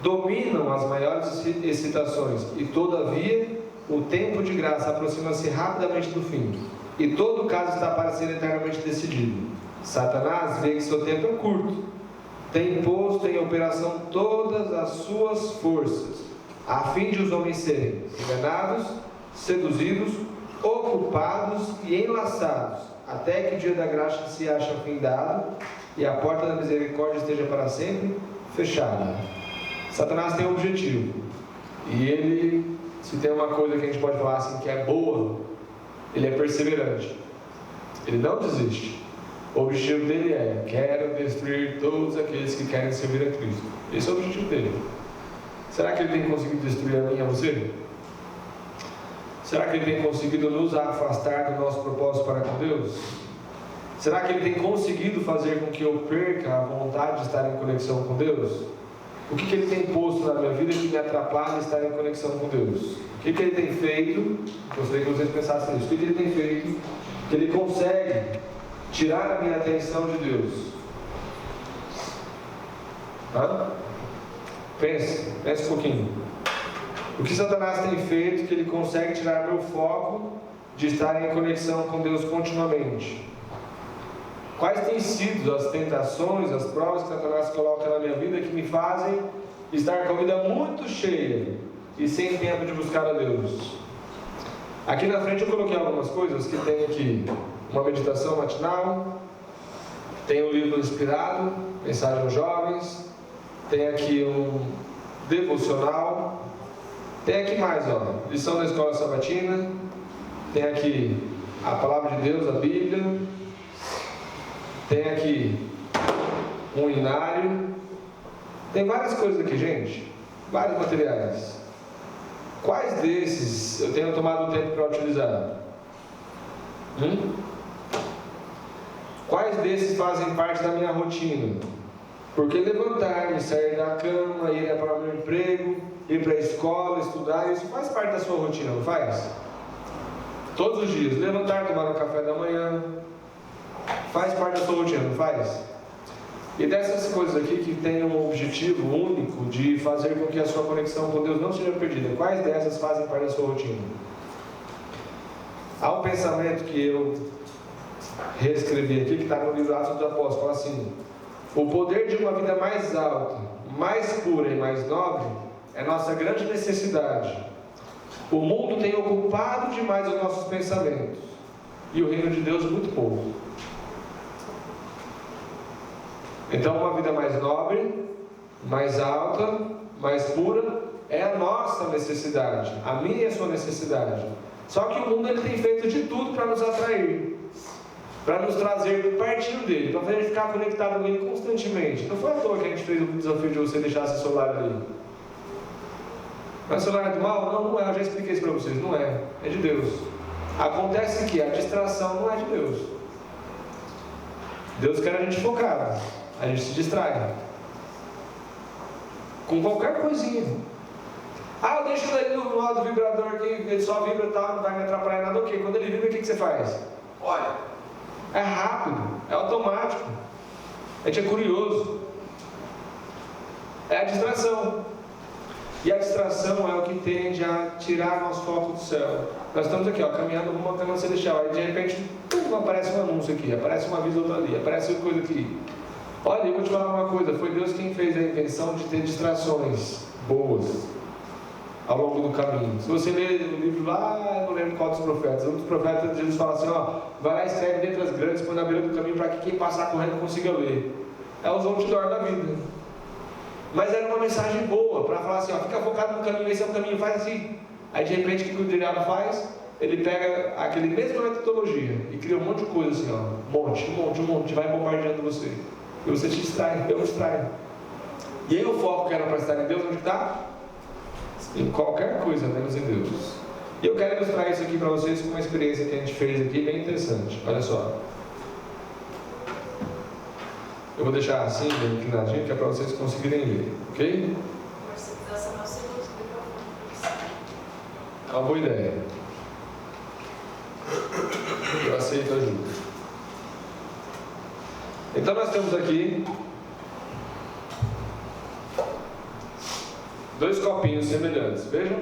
Dominam as maiores excitações, e todavia o tempo de graça aproxima-se rapidamente do fim, e todo caso está para ser eternamente decidido. Satanás vê que seu tempo é curto, tem posto em operação todas as suas forças, a fim de os homens serem enganados, seduzidos, ocupados e enlaçados, até que o dia da graça se ache findado e a porta da misericórdia esteja para sempre fechada. Satanás tem um objetivo, e ele, se tem uma coisa que a gente pode falar assim que é boa, ele é perseverante, ele não desiste. O objetivo dele é: quero destruir todos aqueles que querem servir a Cristo. Esse é o objetivo dele. Será que ele tem conseguido destruir a mim e a você? Será que ele tem conseguido nos afastar do nosso propósito para com Deus? Será que ele tem conseguido fazer com que eu perca a vontade de estar em conexão com Deus? O que ele tem posto na minha vida que me atrapalha de estar em conexão com Deus? O que ele tem feito? Gostaria que vocês pensassem nisso. O que ele tem feito que ele consegue tirar a minha atenção de Deus? Pense um pouquinho. O que Satanás tem feito que ele consegue tirar meu foco de estar em conexão com Deus continuamente? Quais têm sido as tentações, as provas que Satanás coloca na minha vida que me fazem estar com a vida muito cheia e sem tempo de buscar a Deus? Aqui na frente eu coloquei algumas coisas que tem aqui: uma meditação matinal, tem um livro inspirado, mensagem aos jovens, tem aqui um devocional, tem aqui mais, lição da escola sabatina, tem aqui a palavra de Deus, a Bíblia, tem aqui um inário, tem várias coisas aqui, gente, vários materiais. Quais desses eu tenho tomado tempo para utilizar? Quais desses fazem parte da minha rotina? Porque levantar-me, sair da cama, ir para o meu emprego, ir para a escola, estudar, isso faz parte da sua rotina, não faz? Todos os dias, levantar, tomar um café da manhã, faz parte da sua rotina, não faz? E dessas coisas aqui que tem um objetivo único de fazer com que a sua conexão com Deus não seja perdida, quais dessas fazem parte da sua rotina? Há um pensamento que eu reescrevi aqui, que está no livro Atos dos Apóstolos, fala assim: o poder de uma vida mais alta, mais pura e mais nobre é nossa grande necessidade. O mundo tem ocupado demais os nossos pensamentos e o reino de Deus muito pouco. Então, uma vida mais nobre, mais alta, mais pura é a nossa necessidade, a minha e a sua necessidade. Só que o mundo ele tem feito de tudo para nos atrair, para nos trazer pertinho dele, para fazer a gente ficar conectado com ele constantemente. Não foi à toa que a gente fez o desafio de você deixar seu celular ali. Mas o celular é do mal? Não, não é. Eu já expliquei isso para vocês. Não é. É de Deus. Acontece que a distração não é de Deus. Deus quer a gente focado. A gente se distrai com qualquer coisinha. Eu deixo ele no modo vibrador aqui, ele só vibra e tal, não vai me atrapalhar nada. Ok, quando ele vibra, o que você faz? Olha. É rápido, é automático, a gente é curioso. É a distração. E a distração é o que tende a tirar nosso foco do céu. Nós estamos aqui, caminhando rumo à cama celestial. Aí de repente, aparece um anúncio aqui, aparece um aviso outro ali, aparece uma coisa aqui. Olha, eu vou te falar uma coisa: foi Deus quem fez a invenção de ter distrações boas ao longo do caminho. Se você ler o livro lá, eu não lembro qual dos profetas, um dos profetas, Jesus fala assim: vai lá e escreve letras grandes, põe na beira do caminho para que quem passar correndo consiga ler. É os outdoor da vida. Mas era uma mensagem boa para falar assim: fica focado no caminho, esse é o caminho, faz assim. Aí de repente o que o diabo faz? Ele pega aquele mesma metodologia e cria um monte de coisa assim, um monte, vai bombardeando você. E você te distrai, eu me distraio. E aí o foco que era para estar em Deus, onde está? Em qualquer coisa, menos em Deus. E eu quero ilustrar isso aqui para vocês com uma experiência que a gente fez aqui, bem interessante. Olha só. Eu vou deixar assim, bem inclinadinho, que é para vocês conseguirem ler, ok? É uma boa ideia. Eu aceito ajuda. Então nós temos aqui dois copinhos semelhantes, vejam.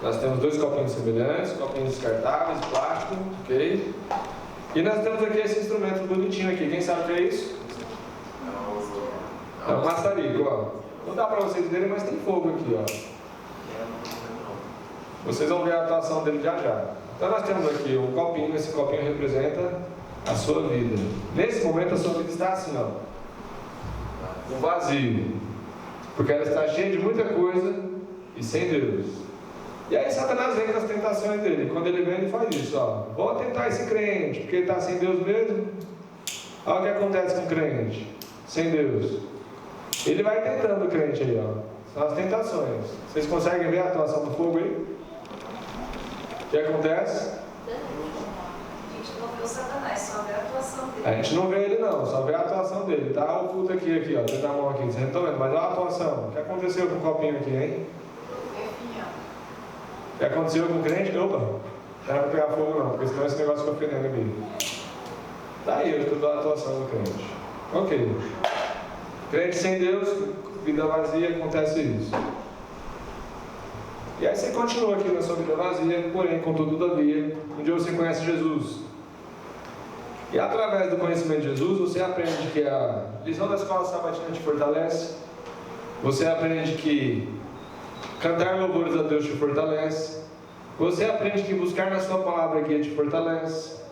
Nós temos dois copinhos semelhantes, copinhos descartáveis, plástico, ok? E nós temos aqui esse instrumento bonitinho aqui, quem sabe o que é isso? É um maçarico, Não dá para vocês verem, mas tem fogo aqui, Vocês vão ver a atuação dele já já. Então nós temos aqui um copinho, esse copinho representa a sua vida. Nesse momento a sua vida está assim, um vazio, porque ela está cheia de muita coisa e sem Deus. E aí Satanás vem com as tentações dele. Quando ele vem, ele faz isso, vou tentar esse crente, porque ele está sem Deus mesmo. Olha o que acontece com o crente sem Deus. Ele vai tentando o crente aí, São as tentações. Vocês conseguem ver a atuação do fogo aí? O que acontece? A gente não vê o Satanás, só vê a atuação dele. A gente não vê ele não, só vê a atuação dele. Tá oculto aqui, ó. Você tá a mão aqui, vocês não estão vendo, mas olha a atuação. O que aconteceu com o copinho aqui, hein? O que aconteceu com o crente? Opa! Não era pra pegar fogo não, porque senão esse negócio fica fedendo aqui. Tá aí, eu estou a atuação do crente. Ok. Crente sem Deus, vida vazia, acontece isso. E aí você continua aqui na sua vida vazia, porém, contudo, todavia, um dia você conhece Jesus. E através do conhecimento de Jesus, você aprende que a lição da escola sabatina te fortalece. Você aprende que cantar louvores a Deus te fortalece. Você aprende que buscar na sua palavra guia te fortalece.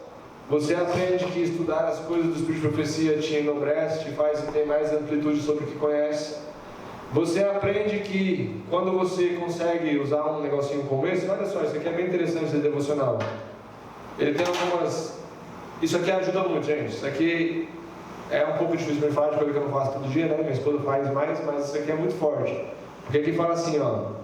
Você aprende que estudar as coisas do Espírito de Profecia te enobrece, te faz ter mais amplitude sobre o que conhece. Você aprende que quando você consegue usar um negocinho como esse, olha só, isso aqui é bem interessante, esse devocional. Ele tem algumas... Isso aqui ajuda muito, gente. Isso aqui é um pouco difícil para mim falar de coisa que eu não faço todo dia, né? Minha esposa faz mais, mas isso aqui é muito forte. Porque aqui fala assim, ó.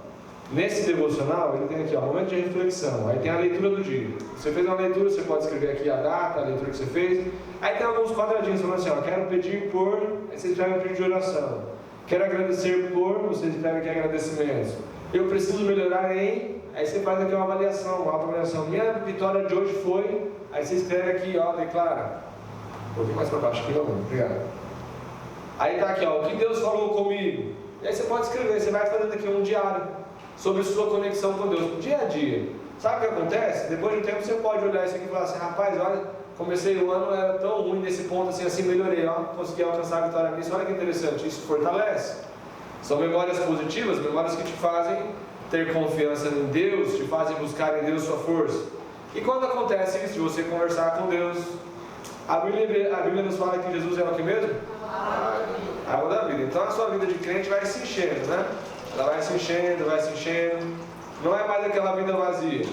Nesse devocional, ele tem aqui, ó, momento de reflexão. Aí tem a leitura do dia. Você fez uma leitura, você pode escrever aqui a data, a leitura que você fez. Aí tem alguns quadradinhos falando assim, ó, quero pedir por... Aí você escreve um pedido de oração. Quero agradecer por... Você escreve aqui agradecimentos. Eu preciso melhorar em... Aí você faz aqui uma avaliação, uma autoavaliação. Minha vitória de hoje foi... Aí você escreve aqui, ó, declara. Um pouquinho mais para baixo aqui, não, obrigado. Aí tá aqui, ó, o que Deus falou comigo. E aí você pode escrever, você vai fazendo aqui um diário sobre sua conexão com Deus, dia a dia. Sabe o que acontece? Depois de um tempo você pode olhar isso aqui e falar assim, rapaz, olha, comecei o ano, era tão ruim nesse ponto, assim melhorei, ó, consegui alcançar a vitória nisso, olha que interessante, isso fortalece. São memórias positivas, memórias que te fazem ter confiança em Deus, te fazem buscar em Deus sua força. E quando acontece isso, de você conversar com Deus, a Bíblia nos fala que Jesus é o que mesmo? A água da vida. Então a sua vida de crente vai se enchendo, né? Ela vai se enchendo, vai se enchendo. Não é mais aquela vida vazia.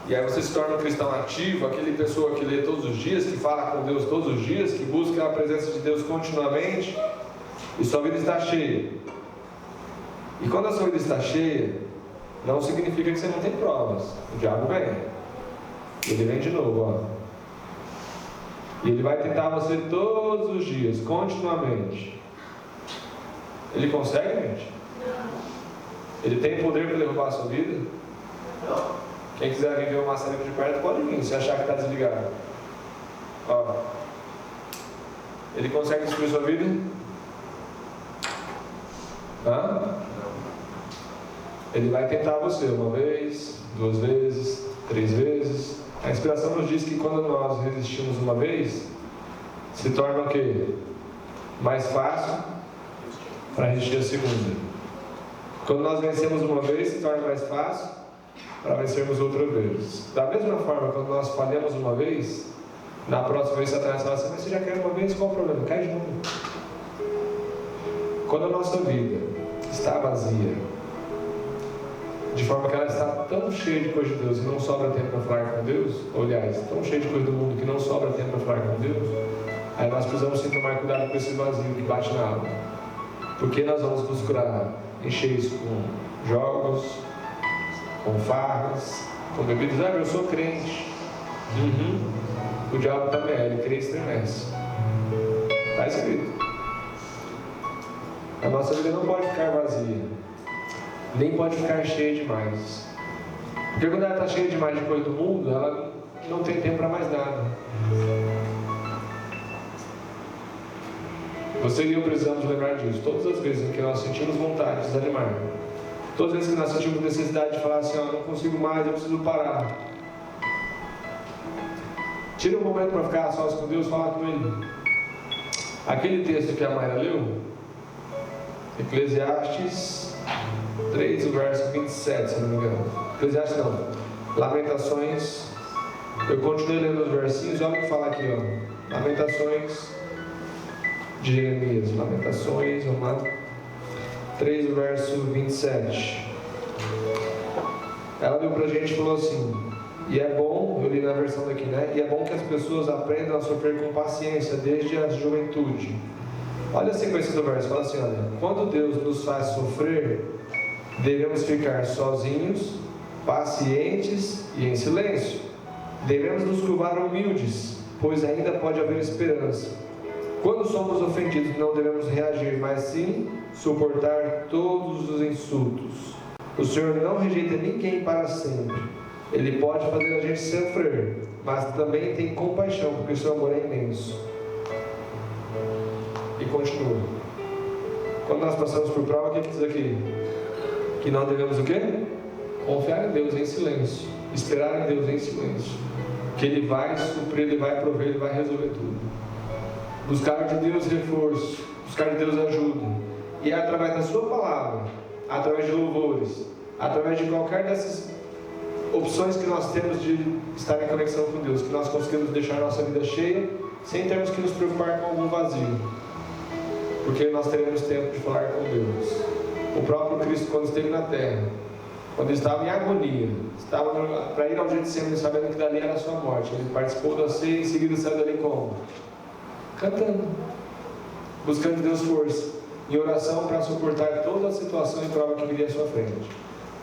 E aí você se torna um cristão ativo, aquele pessoa que lê todos os dias, que fala com Deus todos os dias, que busca a presença de Deus continuamente, e sua vida está cheia. E quando a sua vida está cheia, não significa que você não tem provas. O diabo vem. Ele vem de novo, ó. E ele vai tentar você todos os dias, continuamente. Ele consegue, gente? Ele tem poder para derrubar a sua vida? Não. Quem quiser vir ver o maçarico de perto, pode vir, se achar que está desligado. Ó. Ele consegue destruir sua vida? Hã? Ele vai tentar você uma vez, 2 vezes, 3 vezes. A inspiração nos diz que quando nós resistimos uma vez, se torna o quê? Mais fácil para resistir a segunda. Quando nós vencemos uma vez, se torna mais fácil para vencermos outra vez. Da mesma forma, quando nós falhamos uma vez, na próxima vez Satanás fala assim, mas você já caiu uma vez, qual o problema? Cai de novo. Quando a nossa vida está vazia, de forma que ela está tão cheia de coisa de Deus e não sobra tempo para falar com Deus, ou aliás, tão cheia de coisa do mundo que não sobra tempo para falar com Deus, aí nós precisamos sim tomar cuidado com esse vazio que bate na alma. Porque nós vamos buscar encher isso com jogos, com farras, com bebidas. Ah, eu sou crente. O diabo também é, ele crê e estremece. Está escrito. A nossa vida não pode ficar vazia, nem pode ficar cheia demais. Porque quando ela está cheia demais de coisa do mundo, ela não tem tempo para mais nada. Você e eu precisamos lembrar disso. Todas as vezes em que nós sentimos vontade de desanimar, todas as vezes que nós sentimos necessidade de falar assim, ó, não consigo mais, eu preciso parar. Tira um momento para ficar a sós com Deus, falar com Ele. Aquele texto que a Mayra leu, Eclesiastes 3, o verso 27, se não me engano. Eclesiastes não, Lamentações. Eu continuei lendo os versinhos, olha o que fala aqui, ó. Lamentações de Jeremias, Lamentações, vamos lá. 3, o verso 27. Ela deu pra gente e falou assim, e é bom, eu li na versão daqui, né? E é bom que as pessoas aprendam a sofrer com paciência desde a juventude. Olha a sequência do verso, fala assim, olha, quando Deus nos faz sofrer, devemos ficar sozinhos, pacientes e em silêncio. Devemos nos curvar humildes, pois ainda pode haver esperança. Quando somos ofendidos, não devemos reagir, mas sim suportar todos os insultos. O Senhor não rejeita ninguém para sempre. Ele pode fazer a gente sofrer, mas também tem compaixão, porque o seu amor é imenso. E continua. Quando nós passamos por prova, o que diz aqui? Que nós devemos o quê? Confiar em Deus em silêncio. Esperar em Deus em silêncio. Que Ele vai suprir, Ele vai prover, Ele vai resolver tudo. Buscar de Deus reforço. Buscar de Deus ajuda. E é através da sua palavra, através de louvores, através de qualquer dessas opções que nós temos de estar em conexão com Deus, que nós conseguimos deixar a nossa vida cheia, sem termos que nos preocupar com algum vazio, porque nós teremos tempo de falar com Deus. O próprio Cristo, quando esteve na terra, quando estava em agonia, estava para ir ao Getsemane, sabendo que dali era a sua morte, ele participou da ceia e em seguida saiu dali como? Cantando, buscando de Deus força, em oração para suportar toda a situação e prova que viria à sua frente.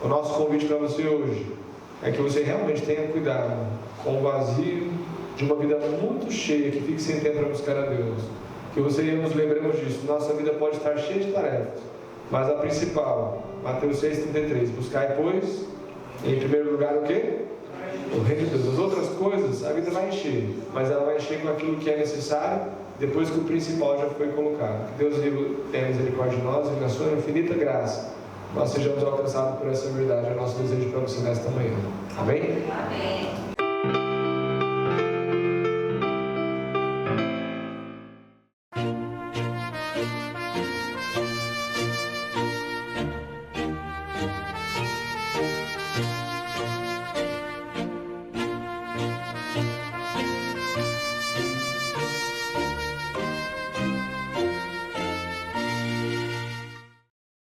O nosso convite para você hoje é que você realmente tenha cuidado com o vazio de uma vida muito cheia, que fique sem tempo para buscar a Deus. Que você e eu nos lembremos disso. Nossa vida pode estar cheia de tarefas, mas a principal, Mateus 6,33, buscai, pois, em primeiro lugar o quê? O reino de Deus. As outras coisas, a vida vai encher, mas ela vai encher com aquilo que é necessário, depois que o principal já foi colocado. Que Deus tenha misericórdia de nós e na sua infinita graça nós sejamos alcançados por essa verdade. É o nosso desejo para você nesta manhã. Amém? Amém.